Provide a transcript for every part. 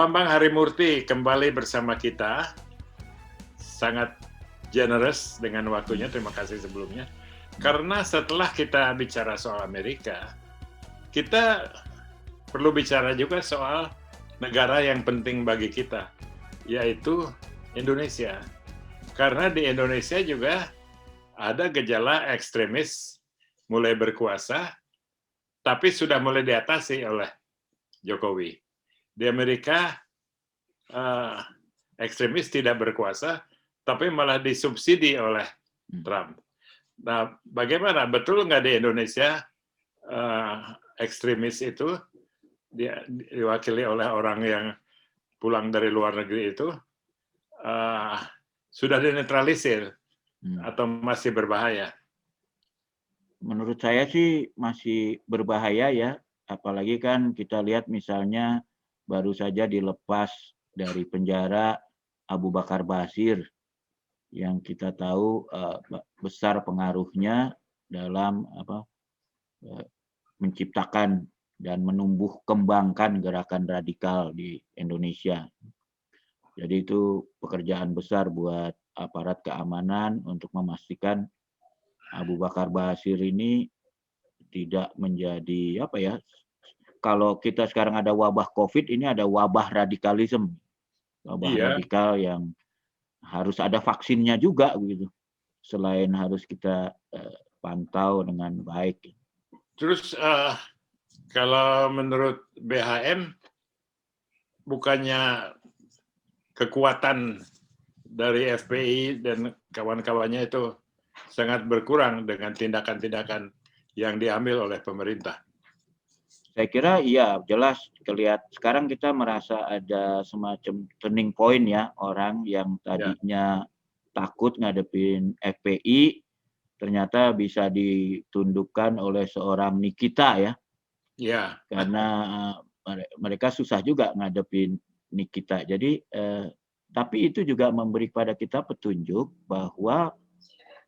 Bambang Harimurti kembali bersama kita, sangat generous dengan waktunya, terima kasih sebelumnya. Karena setelah kita bicara soal Amerika, kita perlu bicara juga soal negara yang penting bagi kita, yaitu Indonesia. Karena di Indonesia juga ada gejala ekstremis mulai berkuasa, tapi sudah mulai diatasi oleh Jokowi. Di Amerika, ekstremis tidak berkuasa, tapi malah disubsidi oleh Trump. Nah, bagaimana? Betul nggak di Indonesia ekstremis itu diwakili oleh orang yang pulang dari luar negeri itu sudah dinetralisir atau masih berbahaya? Menurut saya sih masih berbahaya ya, apalagi kan kita lihat misalnya baru saja dilepas dari penjara Abu Bakar Basir yang kita tahu besar pengaruhnya dalam menciptakan dan menumbuh kembangkan gerakan radikal di Indonesia. Jadi itu pekerjaan besar buat aparat keamanan untuk memastikan Abu Bakar Basir ini tidak menjadi kalau kita sekarang ada wabah COVID, ini ada wabah radikalisme, wabah radikal yang harus ada vaksinnya juga begitu. Selain harus kita pantau dengan baik. Terus kalau menurut BHM, bukannya kekuatan dari FPI dan kawan-kawannya itu sangat berkurang dengan tindakan-tindakan yang diambil oleh pemerintah? Saya kira iya, jelas kelihatan. Sekarang kita merasa ada semacam turning point ya, orang yang tadinya takut ngadepin FPI, ternyata bisa ditundukkan oleh seorang Nikita ya. Iya. Karena mereka susah juga ngadepin Nikita. Jadi, tapi itu juga memberi pada kita petunjuk bahwa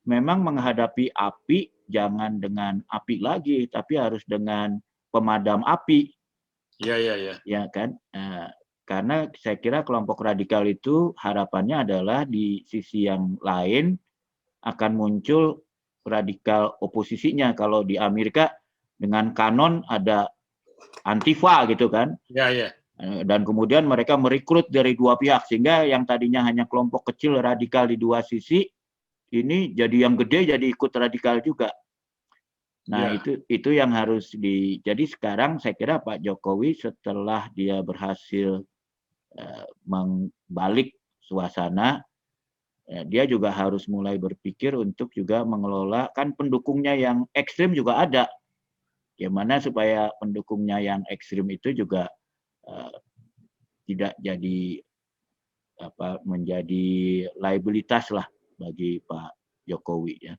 memang menghadapi api jangan dengan api lagi, tapi harus dengan pemadam api. Iya. Ya kan? Karena saya kira kelompok radikal itu harapannya adalah di sisi yang lain akan muncul radikal oposisinya. Kalau di Amerika dengan kanon ada Antifa gitu kan. Iya. Dan kemudian mereka merekrut dari dua pihak sehingga yang tadinya hanya kelompok kecil radikal di dua sisi ini jadi yang gede jadi ikut radikal juga. Nah, itu yang harus jadi sekarang saya kira Pak Jokowi setelah dia berhasil membalik suasana, dia juga harus mulai berpikir untuk juga mengelola, kan pendukungnya yang ekstrim juga ada. Gimana supaya pendukungnya yang ekstrim itu juga tidak jadi menjadi liabilitas lah bagi Pak Jokowi ya.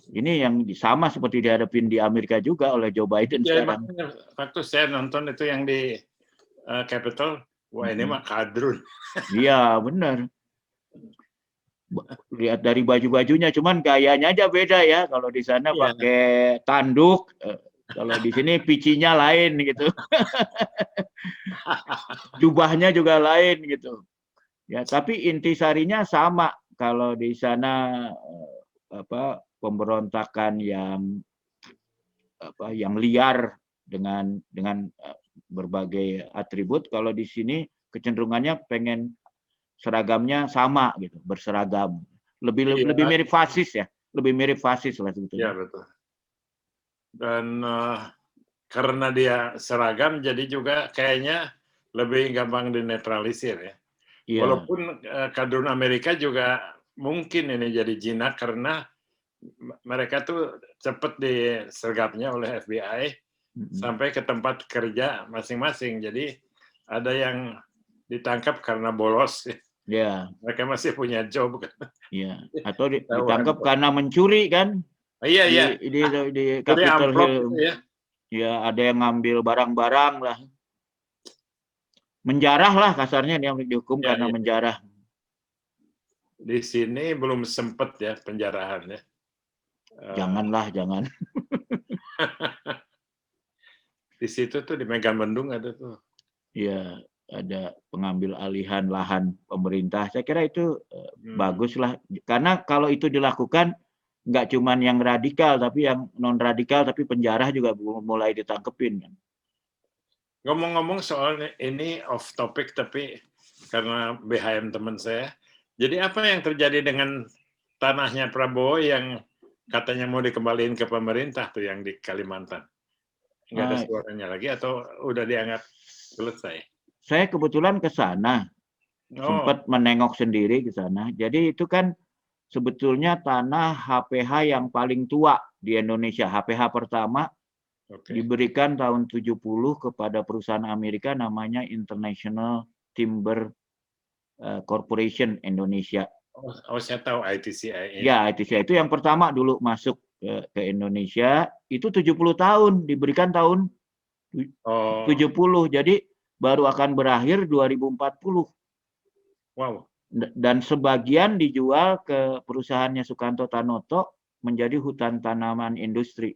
Ini yang sama seperti dihadapin di Amerika juga oleh Joe Biden sekarang. Waktu saya nonton itu yang di Capitol, wah ini mah kadrun. Iya benar. Lihat dari baju-bajunya, cuman gayanya aja beda ya. Kalau di sana pakai tanduk, kalau di sini picinya lain gitu. Jubahnya juga lain gitu. Ya, tapi intisarinya sama. Kalau di sana pemberontakan yang liar dengan berbagai atribut, kalau di sini kecenderungannya pengen seragamnya sama gitu, berseragam. Lebih mirip fasis ya, lebih mirip fasis lah sebetulnya. Iya betul. Dan karena dia seragam, jadi juga kayaknya lebih gampang dinetralisir ya. Iya. Walaupun kadrun Amerika juga mungkin ini jadi jinak karena mereka tuh cepat disergapnya oleh FBI sampai ke tempat kerja masing-masing. Jadi ada yang ditangkap karena bolos. Ya. Mereka masih punya job. Iya. Atau ditangkap karena mencuri kan? Iya. Di Capitol Hill. Ya, ada yang ngambil barang-barang lah. Menjarah lah kasarnya dia dihukum karena menjarah. Di sini belum sempat ya penjarahan ya. Janganlah, jangan. Di situ tuh di Megamendung ada tuh. Iya. ada pengambil alihan lahan pemerintah. Saya kira itu baguslah, karena kalau itu dilakukan nggak cuman yang radikal, tapi yang non radikal, tapi penjara juga mulai ditangkepin. Ngomong-ngomong soal ini off topic, tapi karena BHM teman saya, jadi apa yang terjadi dengan tanahnya Prabowo yang katanya mau dikembaliin ke pemerintah tuh yang di Kalimantan? Nggak ada suaranya lagi atau udah dianggap selesai? Saya kebetulan ke sana, sempat menengok sendiri ke sana. Jadi itu kan sebetulnya tanah HPH yang paling tua di Indonesia. HPH pertama diberikan tahun 70 kepada perusahaan Amerika namanya International Timber Corporation Indonesia. Oh, saya tahu ITCI. Ya, ITCI itu yang pertama dulu masuk ke Indonesia. Itu 70 tahun, diberikan tahun 70. Jadi baru akan berakhir 2040. Wow. Dan sebagian dijual ke perusahaannya Sukanto Tanoto menjadi hutan tanaman industri.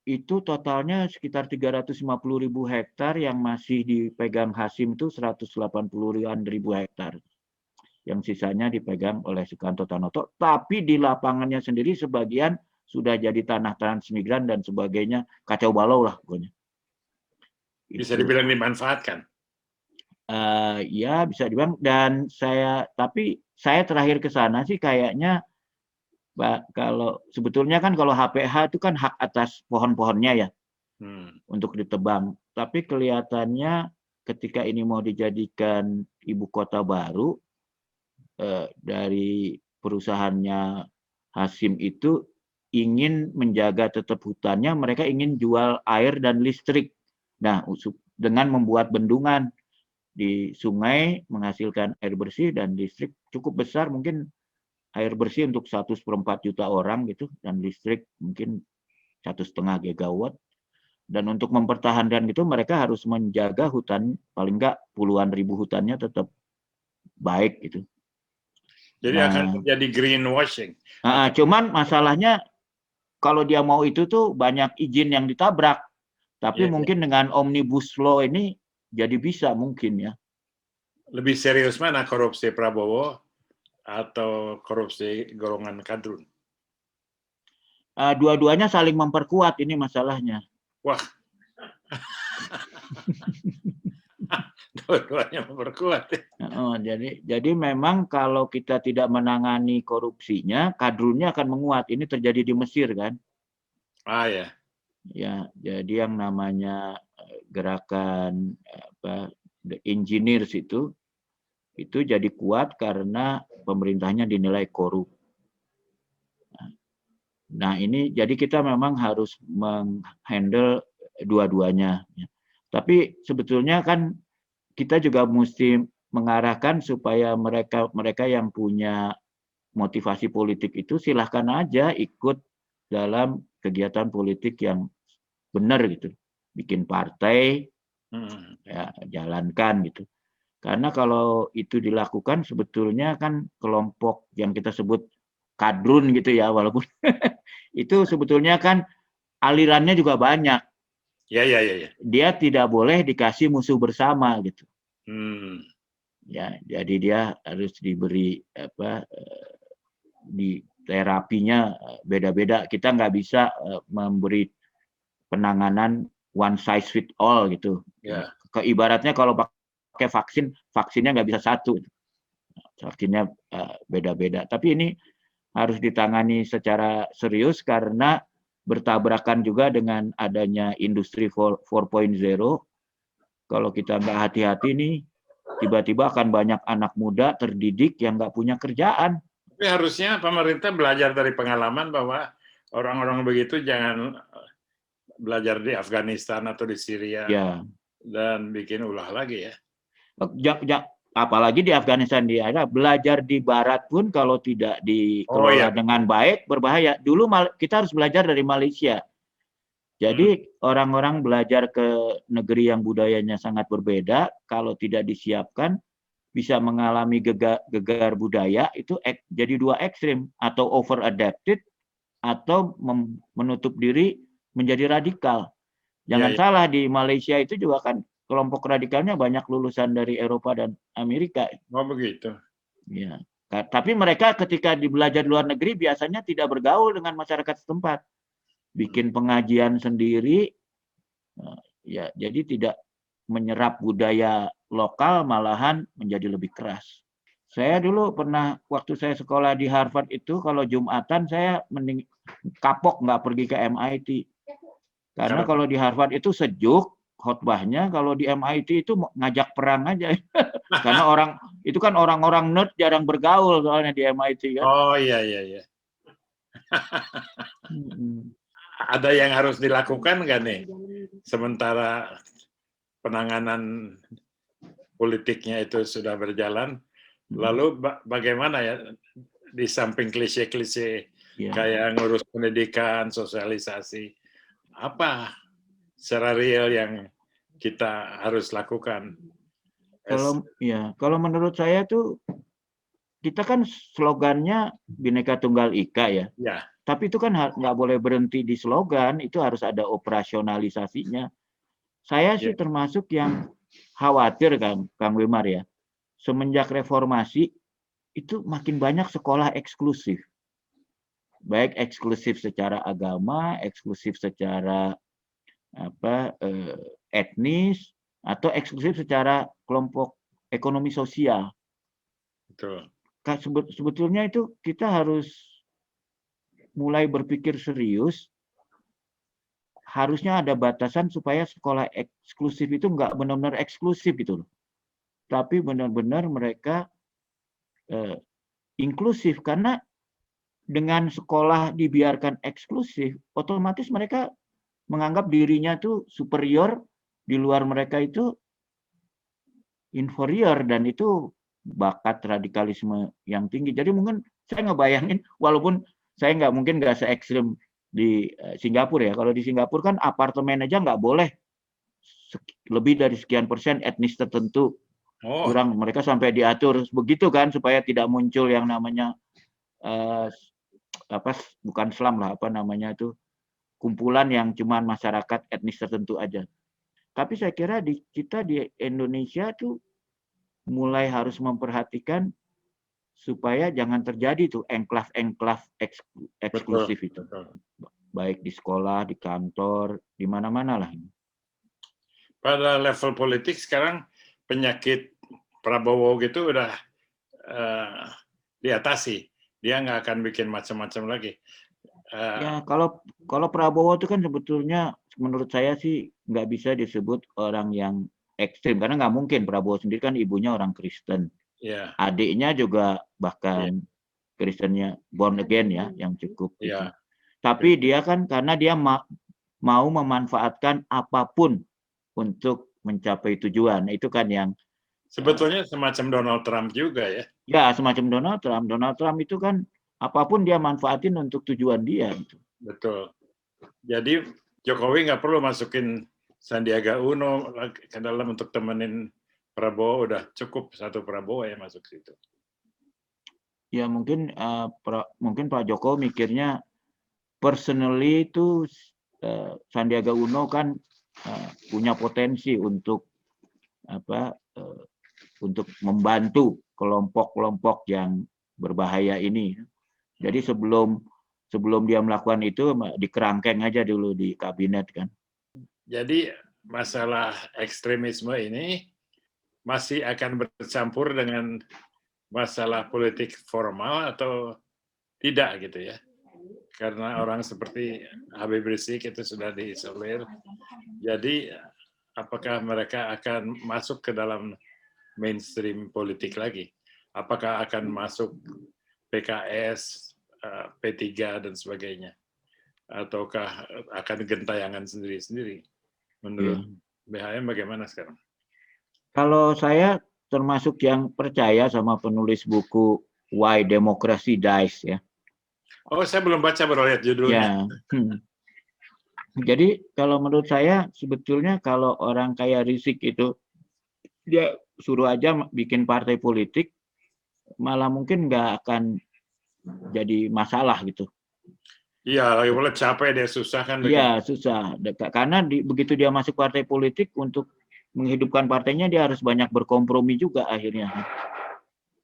Itu totalnya sekitar 350.000 hektar, yang masih dipegang Hasim itu 180-an ribu hektar. Yang sisanya dipegang oleh Sukanto Tanoto, tapi di lapangannya sendiri sebagian sudah jadi tanah transmigran dan sebagainya, kacau balau lah pokoknya. Bisa dibilang dimanfaatkan. Ya bisa dibilang. Dan tapi saya terakhir ke sana sih kayaknya, Pak, kalau sebetulnya kan kalau HPH itu kan hak atas pohon-pohonnya ya, untuk ditebang. Tapi kelihatannya ketika ini mau dijadikan ibu kota baru, dari perusahaannya Hasim itu ingin menjaga tetap hutannya, mereka ingin jual air dan listrik. Nah, dengan membuat bendungan di sungai menghasilkan air bersih dan listrik cukup besar, mungkin air bersih untuk 1/4 juta orang gitu, dan listrik mungkin 1,5 gigawatt. Dan untuk mempertahankan itu mereka harus menjaga hutan, paling enggak puluhan ribu hutannya tetap baik gitu. Jadi akan terjadi greenwashing. Cuman masalahnya kalau dia mau itu tuh banyak izin yang ditabrak. Tapi mungkin dengan Omnibus Law ini jadi bisa mungkin ya. Lebih serius mana, korupsi Prabowo atau korupsi golongan kadrun? Dua-duanya saling memperkuat, ini masalahnya. Wah. Dua-duanya memperkuat. Jadi memang kalau kita tidak menangani korupsinya, kadrunnya akan menguat. Ini terjadi di Mesir kan? Ya. Ya, jadi yang namanya gerakan the engineers itu jadi kuat karena pemerintahnya dinilai korup. Nah, ini jadi kita memang harus menghandle dua-duanya. Tapi sebetulnya kan kita juga mesti mengarahkan supaya mereka yang punya motivasi politik itu silahkan aja ikut dalam kegiatan politik yang benar gitu, bikin partai, ya jalankan gitu. Karena kalau itu dilakukan sebetulnya kan kelompok yang kita sebut kadrun gitu ya, walaupun itu sebetulnya kan alirannya juga banyak. Ya. Dia tidak boleh dikasih musuh bersama gitu. Ya, jadi dia harus diberi di terapinya beda-beda. Kita nggak bisa memberi penanganan one size fit all gitu. Yeah. Ibaratnya kalau pakai vaksinnya nggak bisa satu. Vaksinnya beda-beda. Tapi ini harus ditangani secara serius karena bertabrakan juga dengan adanya industri 4.0. Kalau kita nggak hati-hati nih, tiba-tiba akan banyak anak muda terdidik yang nggak punya kerjaan. Tapi harusnya pemerintah belajar dari pengalaman bahwa orang-orang begitu jangan belajar di Afghanistan atau di Syria dan bikin ulah lagi ya. Apalagi di Afghanistan, belajar di Barat pun kalau tidak dikelola dengan baik berbahaya. Dulu kita harus belajar dari Malaysia. Jadi orang-orang belajar ke negeri yang budayanya sangat berbeda, kalau tidak disiapkan bisa mengalami gegar budaya, itu jadi dua ekstrim, atau over adapted atau menutup diri menjadi radikal. Jangan salah, di Malaysia itu juga kan kelompok radikalnya banyak lulusan dari Eropa dan Amerika. Oh begitu. Ya. Tapi mereka ketika belajar di luar negeri biasanya tidak bergaul dengan masyarakat setempat, bikin pengajian sendiri, ya jadi tidak menyerap budaya lokal, malahan menjadi lebih keras. Saya dulu pernah waktu saya sekolah di Harvard itu kalau Jumatan saya mending kapok nggak pergi ke MIT. Karena kalau di Harvard itu sejuk khotbahnya, kalau di MIT itu ngajak perang aja. Karena itu kan orang-orang nerd jarang bergaul soalnya di MIT kan. Oh iya. Ada yang harus dilakukan nggak nih? Sementara penanganan politiknya itu sudah berjalan, lalu bagaimana ya di samping klise-klise kayak ngurus pendidikan, sosialisasi, apa secara real yang kita harus lakukan? Kalau menurut saya tuh kita kan slogannya Bhinneka Tunggal Ika ya. Ya. Tapi itu kan nggak boleh berhenti di slogan, itu harus ada operasionalisasinya. Saya sih termasuk yang khawatir Kang Wimar ya. Semenjak reformasi itu makin banyak sekolah eksklusif. Baik eksklusif secara agama, eksklusif secara etnis, atau eksklusif secara kelompok ekonomi sosial. Betul. Sebetulnya itu kita harus mulai berpikir serius, harusnya ada batasan supaya sekolah eksklusif itu nggak benar-benar eksklusif gitu loh. Tapi benar-benar mereka inklusif, karena dengan sekolah dibiarkan eksklusif, otomatis mereka menganggap dirinya tuh superior, di luar mereka itu inferior, dan itu bakat radikalisme yang tinggi. Jadi mungkin saya ngebayangin, walaupun saya nggak se ekstrim di Singapura ya. Kalau di Singapura kan apartemen aja nggak boleh lebih dari sekian persen etnis tertentu. Kurang, mereka sampai diatur begitu kan supaya tidak muncul yang namanya bukan Islam lah, kumpulan yang cuma masyarakat etnis tertentu aja. Tapi saya kira kita di Indonesia tuh mulai harus memperhatikan supaya jangan terjadi tuh enklav eksklusif itu. Baik di sekolah, di kantor, di mana-mana lah. Pada level politik sekarang penyakit Prabowo gitu udah diatasi. Dia nggak akan bikin macam-macam lagi. Ya kalau Prabowo itu kan sebetulnya menurut saya sih nggak bisa disebut orang yang ekstrim, karena nggak mungkin. Prabowo sendiri kan ibunya orang Kristen, adiknya juga bahkan Kristennya born again ya, yang cukup. Gitu. Tapi dia kan karena dia mau memanfaatkan apapun untuk mencapai tujuan, itu kan yang sebetulnya semacam Donald Trump juga ya. Ya semacam Donald Trump. Donald Trump itu kan apapun dia manfaatin untuk tujuan dia. Gitu. Betul. Jadi Jokowi nggak perlu masukin Sandiaga Uno ke dalam untuk temenin Prabowo, udah cukup satu Prabowo ya masuk situ. Ya mungkin Pak Jokowi mikirnya personally itu Sandiaga Uno kan punya potensi untuk untuk membantu kelompok-kelompok yang berbahaya ini. Jadi sebelum dia melakukan itu dikerangkeng aja dulu di kabinet kan. Jadi masalah ekstremisme ini masih akan bercampur dengan masalah politik formal atau tidak gitu ya? Karena orang seperti Habib Rizik itu sudah diisolir. Jadi apakah mereka akan masuk ke dalam mainstream politik lagi? Apakah akan masuk PKS, P3 dan sebagainya? Ataukah akan gentayangan sendiri-sendiri? Menurut BHM bagaimana sekarang? Kalau saya termasuk yang percaya sama penulis buku Why Democracy Dies ya. Oh, saya belum baca, baru lihat judulnya. Ya. Jadi kalau menurut saya sebetulnya kalau orang kayak Rizik itu dia suruh aja bikin partai politik, malah mungkin nggak akan jadi masalah gitu. Iya, lagi pula capek dia, susah kan? Iya, susah. Karena begitu dia masuk partai politik untuk menghidupkan partainya dia harus banyak berkompromi juga akhirnya.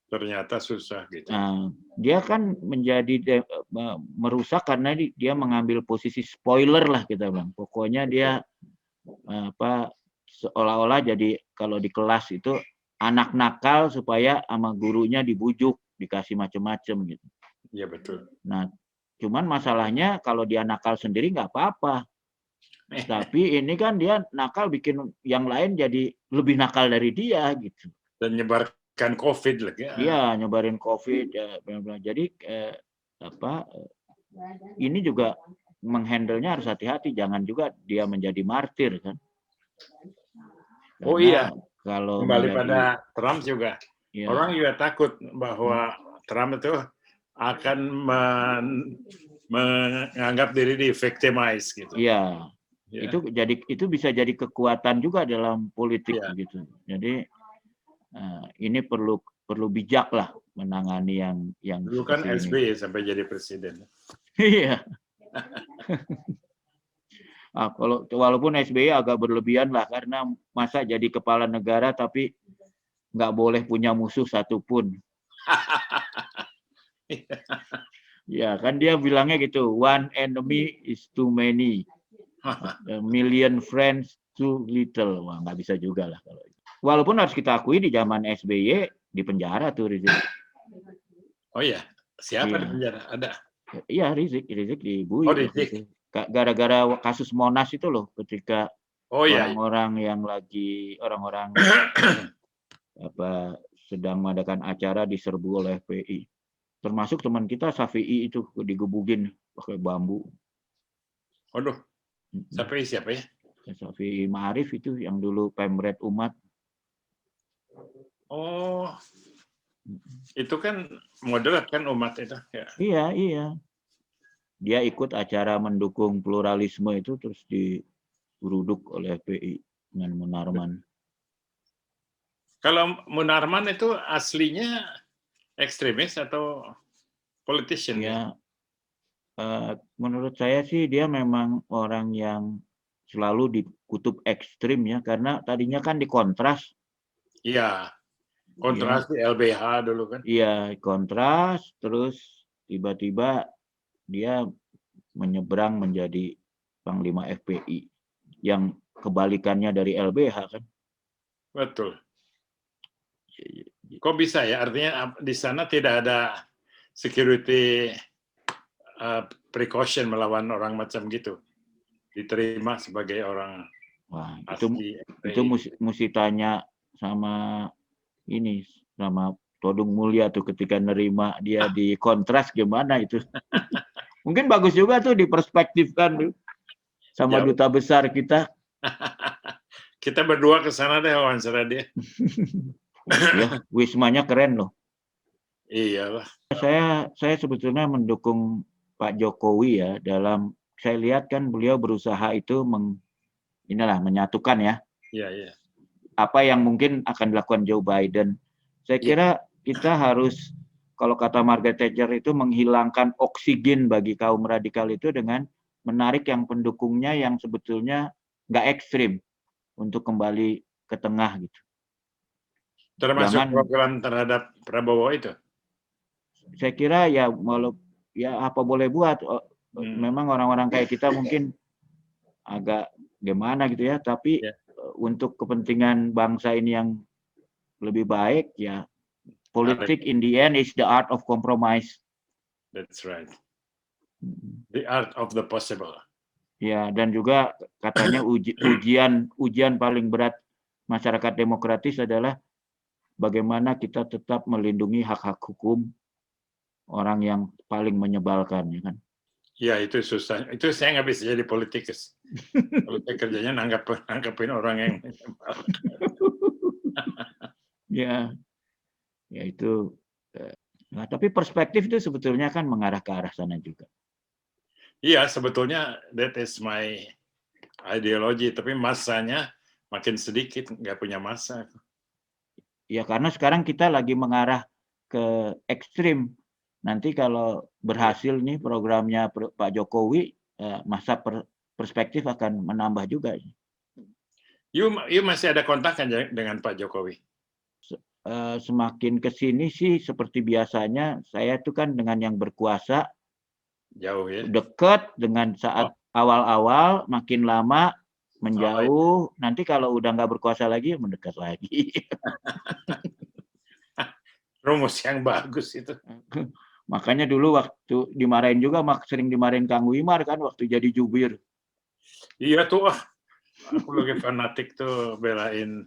Ternyata susah gitu. Nah, dia kan merusak karena dia mengambil posisi spoiler lah kita bilang. Pokoknya dia seolah-olah jadi kalau di kelas itu anak nakal supaya sama gurunya dibujuk, dikasih macam-macam gitu. Iya betul. Nah, cuman masalahnya kalau dia nakal sendiri nggak apa-apa. Tapi ini kan dia nakal bikin yang lain jadi lebih nakal dari dia gitu. Dan nyebarkan COVID lagi. Iya, nyebarin COVID ya. Jadi ini juga menghandlenya harus hati-hati, jangan juga dia menjadi martir kan. Oh iya, kalau kembali pada Trump juga. Ya. Orang juga takut bahwa Trump itu akan menganggap diri di victimize gitu. Iya. Ya. Itu bisa jadi kekuatan juga dalam politik gitu. Jadi ini perlu bijak lah menangani yang dulu kan SBY sampai jadi presiden. Iya. Kalau walaupun SBY agak berlebihan lah karena masa jadi kepala negara tapi nggak boleh punya musuh satupun. Ya kan dia bilangnya gitu, one enemy is too many, a million friends too little. Wah, nggak bisa juga lah kalau itu. Walaupun harus kita akui di zaman SBY di penjara tuh Rizik. Oh iya, siapa di penjara? Ada? Iya Rizik dibunuh. Oh Rizik. Gara-gara kasus Monas itu loh, ketika orang-orang yang lagi sedang mengadakan acara diserbu oleh FPI. Termasuk teman kita Syafi'i itu digebugin pakai bambu. Waduh, Syafi'i siapa ya? Syafi'i Ma'arif itu yang dulu Pemret Umat. Oh, itu kan moderat kan Umat itu? Ya. Iya. Dia ikut acara mendukung pluralisme itu terus digeruduk oleh FPI dengan Munarman. Kalau Munarman itu aslinya ekstremis atau politician? Ya, menurut saya sih dia memang orang yang selalu di kutub ekstrim ya, karena tadinya kan di Kontras. Iya, Kontras di LBH dulu kan. Iya, Kontras, terus tiba-tiba dia menyeberang menjadi Panglima FPI, yang kebalikannya dari LBH kan. Betul. Kok bisa ya? Artinya di sana tidak ada security precaution melawan orang macam gitu. Diterima sebagai orang. Wah, itu mesti tanya sama Todung Mulya tuh ketika nerima dia di Kontras gimana itu. Mungkin bagus juga tuh diperspektifkan sama duta besar kita. Kita berdua ke sana deh wawancara dia. Ya, wismanya keren loh. Iyalah. Saya sebetulnya mendukung Pak Jokowi ya dalam, saya lihat kan beliau berusaha itu menyatukan ya. Iya. Apa yang mungkin akan dilakukan Joe Biden. Saya kira kita harus, kalau kata Margaret Thatcher itu, menghilangkan oksigen bagi kaum radikal itu dengan menarik yang pendukungnya yang sebetulnya nggak ekstrim untuk kembali ke tengah gitu. Termasuk program terhadap Prabowo itu? Saya kira ya apa boleh buat. Memang orang-orang kayak kita mungkin agak gimana gitu ya, tapi untuk kepentingan bangsa ini yang lebih baik ya, politik in the end is the art of compromise. That's right. The art of the possible. Ya, dan juga katanya ujian paling berat masyarakat demokratis adalah bagaimana kita tetap melindungi hak-hak hukum orang yang paling menyebalkan, ya kan? Ya, itu susah. Itu saya nggak bisa jadi politikus. Kalau saya kerjanya nangkepin orang yang menyebalkan. Ya itu. Nah, tapi perspektif itu sebetulnya kan mengarah ke arah sana juga. Iya, sebetulnya that is my ideology. Tapi masanya makin sedikit, nggak punya masa. Ya, karena sekarang kita lagi mengarah ke ekstrim. Nanti kalau berhasil nih programnya Pak Jokowi, masa perspektif akan menambah juga. You masih ada kontak kan dengan Pak Jokowi? Semakin ke sini sih seperti biasanya, saya tuh kan dengan yang berkuasa Jauh ya? dekat, dengan saat awal-awal, makin lama menjauh, nanti kalau udah nggak berkuasa lagi, mendekat lagi. Rumus yang bagus itu. Makanya dulu waktu dimarahin juga, sering dimarahin Kang Wimar kan waktu jadi jubir. Iya tuh, aku lagi fanatik tuh belain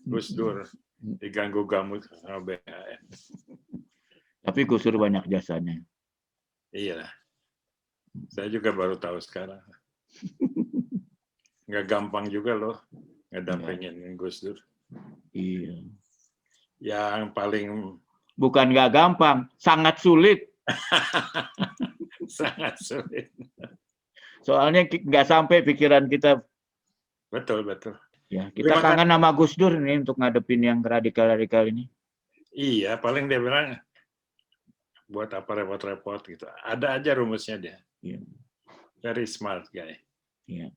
Gus Dur, diganggu gamut sama BHN. Tapi Gus Dur banyak jasanya. Iya, saya juga baru tahu sekarang. Nggak gampang juga loh ngedampingin Gus Dur. Iya. Yang paling Bukan nggak gampang, sangat sulit. sangat sulit. Soalnya nggak sampai pikiran kita. Betul, betul. Ya, kita kangen sama Gus Dur nih untuk ngadepin yang radikal-radikal ini. Iya, paling dia bilang buat apa repot-repot gitu. Ada aja rumusnya dia. Iya. Very smart guy. Iya.